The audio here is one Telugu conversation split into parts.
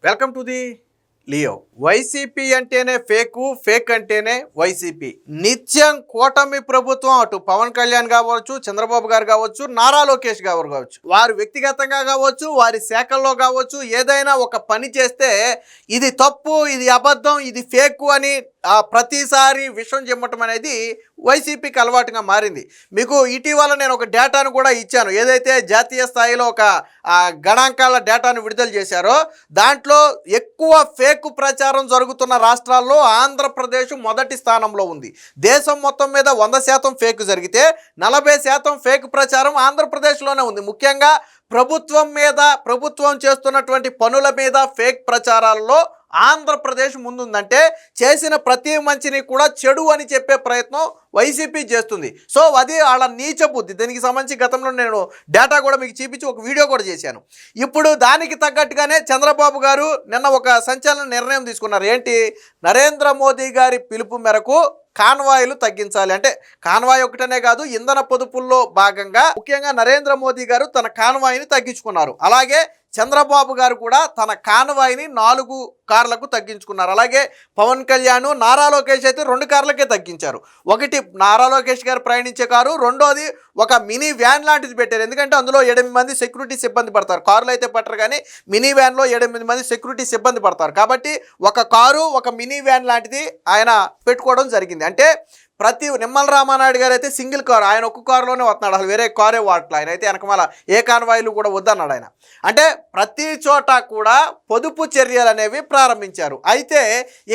Welcome to the Leo. YCP అంటేనే ఫేకు, ఫేక్ అంటేనే వైసీపీ. నిత్యం కూటమి ప్రభుత్వం అటు పవన్ కళ్యాణ్ కావచ్చు, చంద్రబాబు గారు కావచ్చు, నారా లోకేష్ గారు కావచ్చు, వారు వ్యక్తిగతంగా కావచ్చు, వారి శాఖల్లో కావచ్చు, ఏదైనా ఒక పని చేస్తే ఇది తప్పు, ఇది అబద్ధం, ఇది ఫేకు అని ప్రతిసారి విషయం చెప్పటం అనేది వైసీపీకి అలవాటుగా మారింది. మీకు ఇటీవల నేను ఒక డేటాను కూడా ఇచ్చాను. ఏదైతే జాతీయ స్థాయిలో ఒక గణాంకాల డేటాను విడుదల చేశారో దాంట్లో ఎక్కువ ఫేక్ ప్రచారం జరుగుతున్న రాష్ట్రాల్లో ఆంధ్రప్రదేశ్ మొదటి స్థానంలో ఉంది. దేశం మొత్తం మీద 100% ఫేక్ జరిగితే 40% ఫేక్ ప్రచారం ఆంధ్రప్రదేశ్లోనే ఉంది. ముఖ్యంగా ప్రభుత్వం చేస్తున్నటువంటి పనుల మీద ఫేక్ ప్రచారాల్లో ఆంధ్రప్రదేశ్ ముందుందంటే చేసిన ప్రతి మంచిని కూడా చెడు అని చెప్పే ప్రయత్నం వైసీపీ చేస్తుంది. సో అది వాళ్ళ నీచ బుద్ధి. దీనికి సంబంధించి గతంలో నేను డేటా కూడా మీకు చూపించి ఒక వీడియో కూడా చేశాను. ఇప్పుడు దానికి తగ్గట్టుగానే చంద్రబాబు గారు నిన్న ఒక సంచలన నిర్ణయం తీసుకున్నారు. ఏంటి? నరేంద్ర మోదీ గారి పిలుపు మేరకు కాన్వాయిలు తగ్గించాలి. అంటే కాన్వాయ్ ఒకటనే కాదు, ఇంధన పొదుపుల్లో భాగంగా ముఖ్యంగా నరేంద్ర మోదీ గారు తన కాన్వాయిని తగ్గించుకున్నారు. అలాగే చంద్రబాబు గారు కూడా తన కాన్వాయిని 4 కార్లకు తగ్గించుకున్నారు. అలాగే పవన్ కళ్యాణ్, నారా లోకేష్ అయితే 2 కార్లకే తగ్గించారు. ఒకటి నారా లోకేష్ గారు ప్రయాణించే కారు, రెండోది ఒక మినీ వ్యాన్ లాంటిది పెట్టారు. ఎందుకంటే అందులో 8 మంది సెక్యూరిటీ సిబ్బంది పడతారు. కారులో అయితే పట్టరు, కానీ మినీ వ్యాన్లో 8 మంది సెక్యూరిటీ సిబ్బంది పడతారు. కాబట్టి ఒక కారు, ఒక మినీ వ్యాన్ లాంటిది ఆయన పెట్టుకోవడం జరిగింది. అంటే ప్రతి నిమ్మల రామానాయుడు గారు అయితే సింగిల్ కారు, ఆయన ఒక్క కారులోనే వస్తున్నాడు, అసలు వేరే కారే వాడట్లా. ఆయన అయితే వెనకమాల ఏ కాన్వాయిలు కూడా వద్దన్నాడు ఆయన. అంటే ప్రతి చోట కూడా పొదుపు చర్యలు అనేవి ప్రారంభించారు. అయితే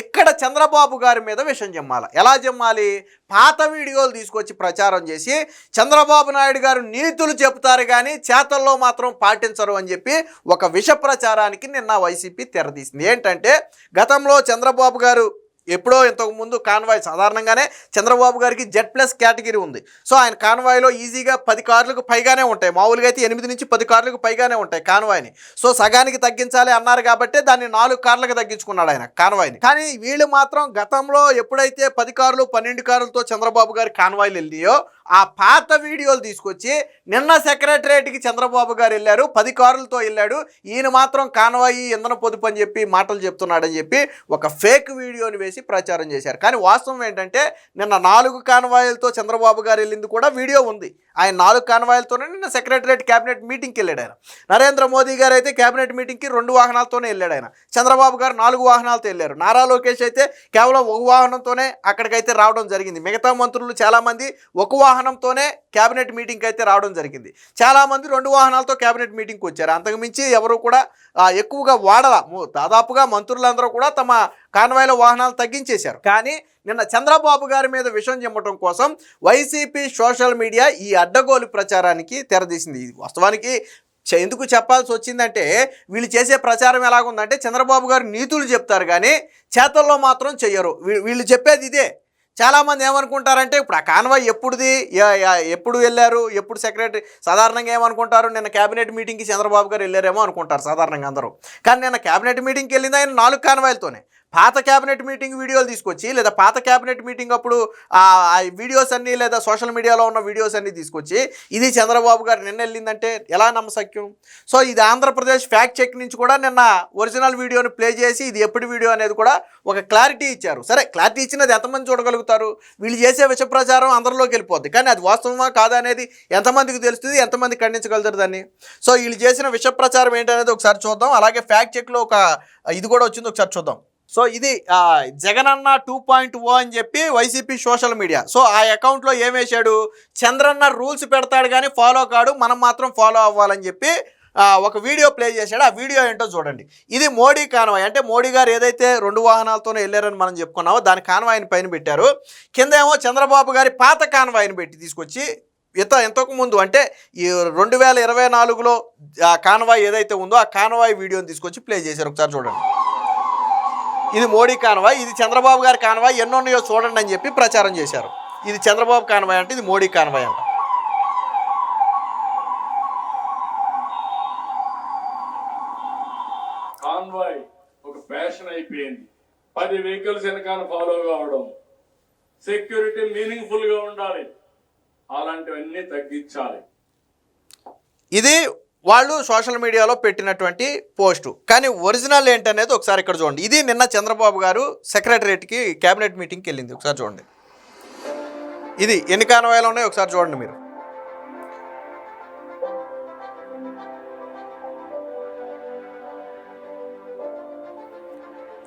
ఇక్కడ చంద్రబాబు గారి మీద విషం జమ్మాలి. ఎలా జమ్మాలి? పాత వీడియోలు తీసుకొచ్చి ప్రచారం చేసి చంద్రబాబు నాయుడు గారు నీతులు చెప్తారు కానీ చేతల్లో మాత్రం పాటించరు అని చెప్పి ఒక విష ప్రచారానికి నిన్న వైసీపీ తెరదీసింది. ఏంటంటే గతంలో చంద్రబాబు గారు ఎప్పుడో ఇంతకుముందు కాన్వాయ్ సాధారణంగానే చంద్రబాబు గారికి Z+ కేటగిరీ ఉంది. సో ఆయన కాన్వాయ్లో ఈజీగా 10 కార్లకు పైగానే ఉంటాయి. మామూలుగా అయితే 8 నుంచి 10 కార్లకు పైగానే ఉంటాయి కాన్వాయ్ని. సో సగానికి తగ్గించాలి అన్నారు కాబట్టి దాన్ని 4 కార్లకు తగ్గించుకున్నాడు ఆయన కాన్వాయ్ని. కానీ వీళ్ళు మాత్రం గతంలో ఎప్పుడైతే 10 కార్లు 12 కార్లతో చంద్రబాబు గారి కాన్వాయ్లు వెళ్ళియో ఆ పాత వీడియోలు తీసుకొచ్చి నిన్న సెక్రటరేట్కి చంద్రబాబు గారు వెళ్ళారు, 10 కార్లతో వెళ్ళాడు, ఈయన మాత్రం కాన్వాయి ఇంధన పొదుపు అని చెప్పి మాటలు చెప్తున్నాడని చెప్పి ఒక ఫేక్ వీడియోని వేసి ప్రచారం చేశారు. కానీ వాస్తవం ఏంటంటే నిన్న 4 కాన్వాయిలతో చంద్రబాబు గారు వెళ్ళింది కూడా వీడియో ఉంది. ఆయన 4 కాన్వాయిలతోనే నిన్న సెక్రటరేట్ క్యాబినెట్ మీటింగ్కి వెళ్ళాడు ఆయన. నరేంద్ర మోదీ గారు అయితే క్యాబినెట్ మీటింగ్కి 2 వాహనాలతోనే వెళ్ళాడు ఆయన. చంద్రబాబు గారు 4 వాహనాలతో వెళ్ళారు. నారా లోకేష్ అయితే కేవలం 1 వాహనంతోనే అక్కడికైతే రావడం జరిగింది. మిగతా మంత్రులు చాలామంది 1 వాహనంతోనే క్యాబినెట్ మీటింగ్కి అయితే రావడం జరిగింది. చాలామంది 2 వాహనాలతో క్యాబినెట్ మీటింగ్కి వచ్చారు. అంతకుమించి ఎవరు కూడా ఎక్కువగా వాడల. దాదాపుగా మంత్రులందరూ కూడా తమ కాన్వాయ్ల వాహనాలు తగ్గించేశారు. కానీ నిన్న చంద్రబాబు గారి మీద విషం చెమ్మటం కోసం వైసీపీ సోషల్ మీడియా ఈ అడ్డగోలు ప్రచారానికి తెరదీసింది. వాస్తవానికి ఎందుకు చెప్పాల్సి వచ్చిందంటే వీళ్ళు చేసే ప్రచారం ఎలాగుందంటే చంద్రబాబు గారు నీతులు చెప్తారు కానీ చేతల్లో మాత్రం చెయ్యరు. వీళ్ళు చెప్పేది ఇదే. చాలామంది ఏమనుకుంటారంటే ఇప్పుడు ఆ కాన్వాయ్ ఎప్పుడు వెళ్ళారు, ఎప్పుడు సెక్రటరీ సాధారణంగా ఏమనుకుంటారు, నిన్న క్యాబినెట్ మీటింగ్కి చంద్రబాబు గారు వెళ్ళారేమో అనుకుంటారు సాధారణంగా అందరూ. కానీ నిన్న క్యాబినెట్ మీటింగ్కి వెళ్ళింది ఆయన 4 కాన్వాయ్లతోనే. పాత క్యాబినెట్ మీటింగ్ వీడియోలు తీసుకొచ్చి లేదా పాత క్యాబినెట్ మీటింగ్ అప్పుడు ఆ వీడియోస్ అన్నీ లేదా సోషల్ మీడియాలో ఉన్న వీడియోస్ అన్నీ తీసుకొచ్చి ఇది చంద్రబాబు గారు నిన్న వెళ్ళిందంటే ఎలా నమ్మశక్యం? సో ఇది ఆంధ్రప్రదేశ్ ఫ్యాక్ట్ చెక్ నుంచి కూడా నిన్న ఒరిజినల్ వీడియోని ప్లే చేసి ఇది ఎప్పుడు వీడియో అనేది కూడా ఒక క్లారిటీ ఇచ్చారు. సరే, క్లారిటీ ఇచ్చినది ఎంతమంది చూడగలుగుతారు? వీళ్ళు చేసే విష ప్రచారం అందరిలోకి వెళ్ళిపోద్ది. కానీ అది వాస్తవమా కాదా అనేది ఎంతమందికి తెలుస్తుంది, ఎంతమంది ఖండించగలుగుతారు దాన్ని? సో వీళ్ళు చేసిన విష ప్రచారం ఏంటనేది ఒకసారి చూద్దాం. అలాగే ఫ్యాక్ట్ చెక్లో ఒక ఇది కూడా వచ్చింది, ఒకసారి చూద్దాం. సో ఇది జగనన్న 2.0 అని చెప్పి వైసీపీ సోషల్ మీడియా. సో ఆ అకౌంట్లో ఏం వేశాడు? చంద్రన్న రూల్స్ పెడతాడు కానీ ఫాలో కాడు, మనం మాత్రం ఫాలో అవ్వాలని చెప్పి ఒక వీడియో ప్లే చేశాడు. ఆ వీడియో ఏంటో చూడండి. ఇది మోడీ కాన్వాయ్. అంటే మోడీ గారు ఏదైతే 2 వాహనాలతోనే వెళ్ళారని మనం చెప్పుకున్నామో దాని కాన్వాయ్ని పైన పెట్టారు. కింద ఏమో చంద్రబాబు గారి పాత కాన్వాయ్ని పెట్టి తీసుకొచ్చి ఇంతకు ముందు అంటే ఈ 2024లో కాన్వాయ్ ఏదైతే ఉందో ఆ కాన్వాయ్ వీడియోని తీసుకొచ్చి ప్లే చేశారు. ఒకసారి చూడండి. ఇది మోడీ కాన్వాయ్, ఇది చంద్రబాబు గారి కాన్వాయ్, ఎన్నోన్నాయో చూడండి అని చెప్పి ప్రచారం చేశారు. ఇది చంద్రబాబు కాన్వాయ్ అంటే ఇది మోడీ కాన్వాయ్ అంట. కాన్వాయ్ ఒక ఫ్యాషన్ అయిపోయింది. 10 వెహికల్స్ వెనకాల ఫాలో కావడం, సెక్యూరిటీ మీనింగ్ఫుల్ గా ఉండాలి, అలాంటివన్నీ తగ్గించాలి. ఇది వాళ్ళు సోషల్ మీడియాలో పెట్టినటువంటి పోస్టు. కానీ ఒరిజినల్ ఏంటనేది ఒకసారి ఇక్కడ చూడండి. ఇది నిన్న చంద్రబాబు గారు సెక్రటరియట్కి క్యాబినెట్ మీటింగ్కి వెళ్ళింది. ఒకసారి చూడండి. ఇది ఎన్ని కాన్వాయ్లు ఉన్నాయో ఒకసారి చూడండి మీరు.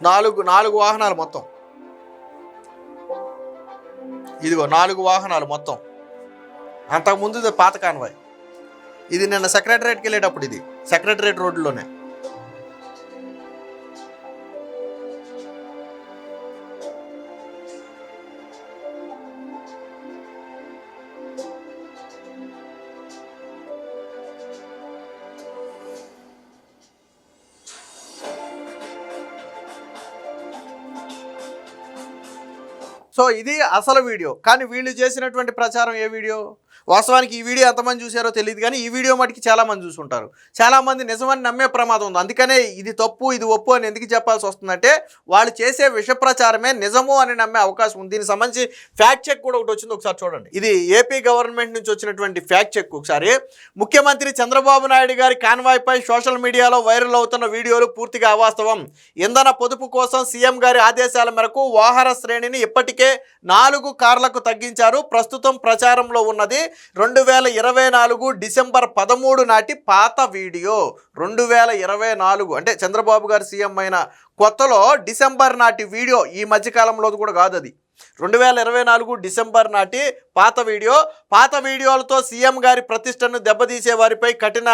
నాలుగు వాహనాలు మొత్తం. ఇదిగో 4 వాహనాలు మొత్తం. అంతకుముందు ఇది పాత కాన్వాయ్. ఇది నిన్న సెక్రటరియట్కి వెళ్ళేటప్పుడు, ఇది సెక్రటరియట్ రోడ్లోనే. సో ఇది అసలు వీడియో. కానీ వీళ్ళు చేసినటువంటి ప్రచారం ఏ వీడియో? వాస్తవానికి ఈ వీడియో ఎంతమంది చూసారో తెలియదు, కానీ ఈ వీడియో మటుకి చాలామంది చూసుంటారు. చాలామంది నిజమని నమ్మే ప్రమాదం ఉంది. అందుకనే ఇది తప్పు ఇది ఒప్పు అని ఎందుకు చెప్పాల్సి వస్తుందంటే వాళ్ళు చేసే విష ప్రచారమే నిజము అని నమ్మే అవకాశం ఉంది. దీనికి సంబంధించి ఫ్యాక్ట్ చెక్ కూడా ఒకటి వచ్చింది, ఒకసారి చూడండి. ఇది ఏపీ గవర్నమెంట్ నుంచి వచ్చినటువంటి ఫ్యాక్ట్ చెక్. ఒకసారి ముఖ్యమంత్రి చంద్రబాబు నాయుడు గారి కాన్వాయ్పై సోషల్ మీడియాలో వైరల్ అవుతున్న వీడియోలు పూర్తిగా అవాస్తవం. ఇంధన పొదుపు కోసం సీఎం గారి ఆదేశాల మేరకు వాహన శ్రేణిని ఇప్పటికే 4 కార్లకు తగ్గించారు. ప్రస్తుతం ప్రచారంలో ఉన్నది 2024 డిసెంబర్ 13 నాటి పాత వీడియో. 2024 అంటే చంద్రబాబు గారు సీఎం అయిన కొత్తలో డిసెంబర్ నాటి వీడియో, ఈ మధ్యకాలంలో కూడా కాదు. అది 2024 డిసెంబర్ నాటి పాత వీడియో. పాత వీడియోలతో సీఎం గారి ప్రతిష్టను దెబ్బతీసే వారిపై కఠిన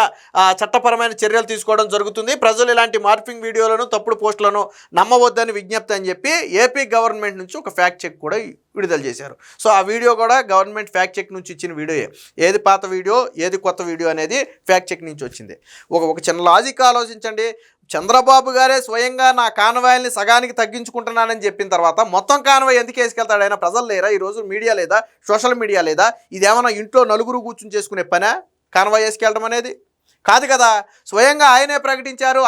చట్టపరమైన చర్యలు తీసుకోవడం జరుగుతుంది. ప్రజలు ఇలాంటి మార్ఫింగ్ వీడియోలను తప్పుడు పోస్టులను నమ్మవద్దని విజ్ఞప్తి అని చెప్పి ఏపీ గవర్నమెంట్ నుంచి ఒక ఫ్యాక్ట్ చెక్ కూడా విడుదల చేశారు. సో ఆ వీడియో కూడా గవర్నమెంట్ ఫ్యాక్ట్ చెక్ నుంచి ఇచ్చిన వీడియోయే. ఏది పాత వీడియో ఏది కొత్త వీడియో అనేది ఫ్యాక్ట్ చెక్ నుంచి వచ్చింది. ఒక చిన్న లాజిక్ ఆలోచించండి. చంద్రబాబు గారే స్వయంగా నా కాన్వాయ్ని సగానికి తగ్గించుకుంటున్నానని చెప్పిన తర్వాత మొత్తం కాన్వాయ్ ఎందుకు వేసుకెళ్తాడు ఆయన? ప్రజలు లేరా ఈరోజు? మీడియా లేదా? సోషల్ మీడియా లేదా? ఇదేమన్నా ఇంట్లో నలుగురు కూర్చుని చేసుకునే పనా కాన్వాయ్ వేసుకెళ్ళడం అనేది? కాదు కదా. స్వయంగా ఆయనే ప్రకటించారు,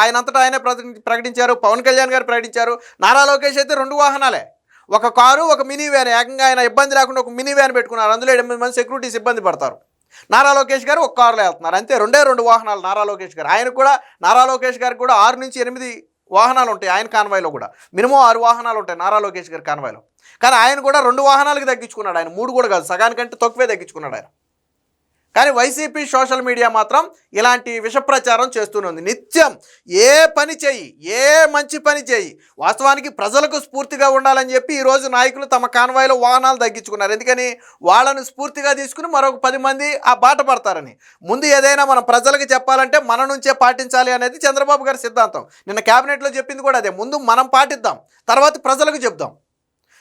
ఆయనంతటా ఆయనే ప్రకటించారు. పవన్ కళ్యాణ్ గారు ప్రకటించారు. నారా లోకేష్ అయితే 2 వాహనాలే, ఒక కారు ఒక మినీ వ్యాన్. ఏకంగా ఆయన ఇబ్బంది లేకుండా ఒక మినీ వ్యాన్ పెట్టుకున్నారు. అందులో 8 మంది సెక్యూరిటీస్ ఇబ్బంది పడతారు. నారా లోకేష్ గారు ఒక కారులో వెళ్తున్నారు అంతే. 2 వాహనాలు నారా లోకేష్ గారు. నారా లోకేష్ గారికి కూడా 6 నుంచి 8 వాహనాలు ఉంటాయి ఆయన కాన్వాయ్లో కూడా. మినిమం 6 వాహనాలు ఉంటాయి నారా లోకేష్ గారి కాన్వాయ్లో. కానీ ఆయన కూడా 2 వాహనాలకి తగ్గించుకున్నాడు. ఆయన 3 కూడా కాదు, సగానికంటే తక్కువే తగ్గించుకున్నాడు ఆయన. కానీ వైసీపీ సోషల్ మీడియా మాత్రం ఇలాంటి విష ప్రచారం చేస్తూనే ఉంది. నిత్యం ఏ పని చేయి, ఏ మంచి పని చేయి, వాస్తవానికి ప్రజలకు స్ఫూర్తిగా ఉండాలని చెప్పి ఈరోజు నాయకులు తమ కాన్వాయ్లో వాహనాలు తగ్గించుకున్నారు. ఎందుకని? వాళ్ళను స్ఫూర్తిగా తీసుకుని మరొక 10 మంది ఆ బాట పడతారని. ముందు ఏదైనా మనం ప్రజలకు చెప్పాలంటే మన నుంచే పాటించాలి అనేది చంద్రబాబు గారి సిద్ధాంతం. నిన్న క్యాబినెట్లో చెప్పింది కూడా అదే. ముందు మనం పాటిద్దాం, తర్వాత ప్రజలకు చెప్దాం.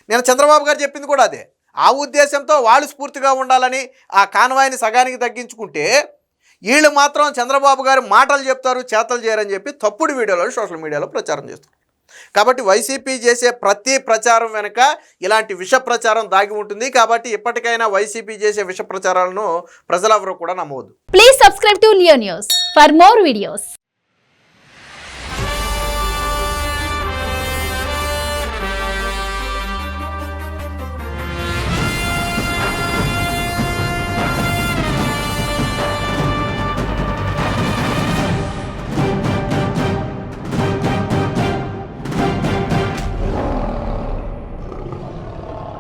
నిన్న చంద్రబాబు గారు చెప్పింది కూడా అదే. ఆ ఉద్దేశంతో వాళ్ళు స్ఫూర్తిగా ఉండాలని ఆ కాన్వాయ్ని సగానికి తగ్గించుకుంటే, వీళ్ళు మాత్రం చంద్రబాబు గారు మాటలు చెప్తారు చేతలు చేయరని చెప్పి తప్పుడు వీడియోలను సోషల్ మీడియాలో ప్రచారం చేస్తారు. కాబట్టి వైసీపీ చేసే ప్రతి ప్రచారం వెనుక ఇలాంటి విష ప్రచారం దాగి ఉంటుంది. కాబట్టి ఇప్పటికైనా వైసీపీ చేసే విష ప్రచారాలను ప్రజలెవరూ కూడా నమ్మవద్దు. Please subscribe to Leo News for more videos.